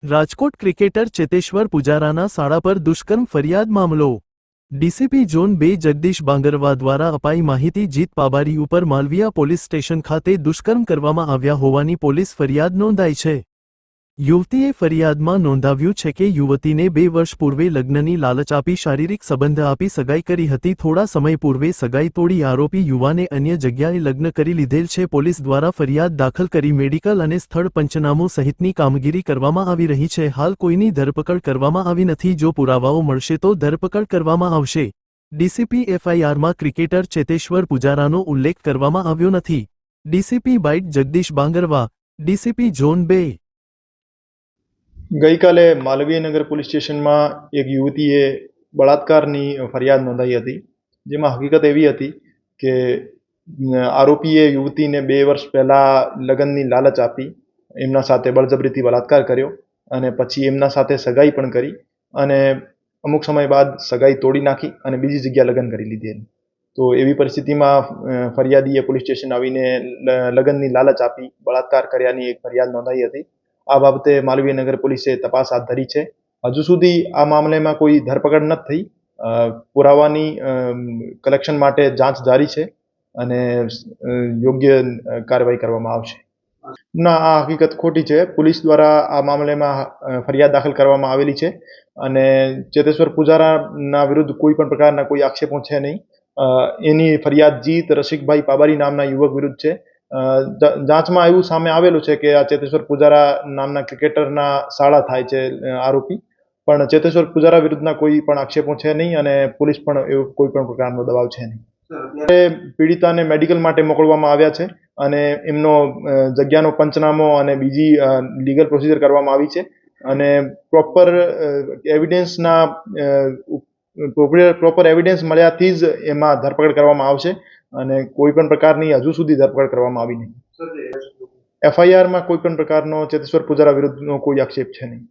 Rajkot cricketer Cheteshwar પુજારાના શાળા પર દુષ્કર્મ ફરિયાદ મામલો ડીસીપી ઝોન 2 જગદીશ બાંગરવા દ્વારા અપાઈ માહિતી જીત પાબારી ઉપર માલવીયા પોલીસ સ્ટેશન ખાતે દુષ્કર્મ કરવામાં આવ્યા હોવાની પોલીસ ફરિયાદ નોંધાઈ છે। યુવતીએ ફરિયાદમાં નોંધાવ્યું છે કે યુવતીને 2 વર્ષ પૂર્વે લગ્નની લાલચ આપી શારીરિક સંબંધ આપી સગાઈ કરી હતી। થોડા સમય પૂર્વે સગાઈ તોડી આરોપી યુવાને અન્ય જગ્યાએ લગ્ન કરી લીધેલ છે। પોલીસ દ્વારા ફરિયાદ દાખલ કરી મેડિકલ અને સ્થળ પંચનામું સહિતની કામગીરી કરવામાં આવી રહી છે। હાલ કોઈની ધરપકડ કરવામાં આવી નથી। જો પુરાવાઓ મળશે તો ધરપકડ કરવામાં આવશે। ડીસીપી એફઆઈઆરમાં ક્રિકેટર ચેતેશ્વર પુજારાનો ઉલ્લેખ કરવામાં આવ્યો નથી। DCP byte Jagdish Bangarwa, DCP zone 2। ગઈકાલે માલવીયનગર પોલીસ સ્ટેશનમાં એક યુવતીએ બળાત્કારની ફરિયાદ નોંધાઈ હતી, જેમાં હકીકત એવી હતી કે આરોપીએ યુવતીને 2 વર્ષ પહેલાં લગ્નની લાલચ આપી એમના સાથે બળજબરીથી બળાત્કાર કર્યો અને પછી એમના સાથે સગાઈ પણ કરી અને અમુક સમય બાદ સગાઈ તોડી નાખી અને બીજી જગ્યાએ લગ્ન કરી લીધેલ। તો એવી પરિસ્થિતિમાં ફરિયાદીએ પોલીસ સ્ટેશન આવીને લગ્નની લાલચ આપી બળાત્કાર કર્યાની એક ફરિયાદ નોંધાઈ હતી। આ બાબતે માલવીયનગર પોલીસે તપાસ હાથ ધરી છે। હજુ સુધી આ મામલેમાં કોઈ ધરપકડ નથી થઈ। પુરાવાની કલેક્શન માટે જાંચ જારી છે અને યોગ્ય કાર્યવાહી કરવામાં આવશે। ના, આ હકીકત ખોટી છે। પોલીસ દ્વારા આ મામલેમાં ફરિયાદ દાખલ કરવામાં આવેલી છે અને ચેતેશ્વર પુજારાના વિરુદ્ધ કોઈ પણ પ્રકારના કોઈ આક્ષેપો છે નહીં। એની ફરિયાદ જીત રસિકભાઈ પાબારી નામના યુવક વિરુદ્ધ છે। જાંચમાં એવું સામે આવેલું છે કે આ ચેતેશ્વર પુજારા નામના ક્રિકેટરના શાળા થાય છે આરોપી, પણ ચેતેશ્વર પુજારા વિરુદ્ધના કોઈ પણ આક્ષેપો છે નહીં અને પોલીસ પણ એવો કોઈ પણ પ્રકારનો દબાવ છે નહીં। પીડિતાને મેડિકલ માટે મોકલવામાં આવ્યા છે અને એમનો જગ્યાનો પંચનામો અને બીજી લીગલ પ્રોસિજર કરવામાં આવી છે અને પ્રોપર એવિડન્સ મળ્યાથી જ એમાં ધરપકડ કરવામાં આવશે અને કોઈ પણ પ્રકારની હજુ સુધી ધરપકડ કરવામાં આવી નહીં। એફઆઈઆરમાં કોઈ પણ પ્રકારનો ચેતેશ્વર પુજારા વિરુદ્ધનો કોઈ આક્ષેપ છે નહીં।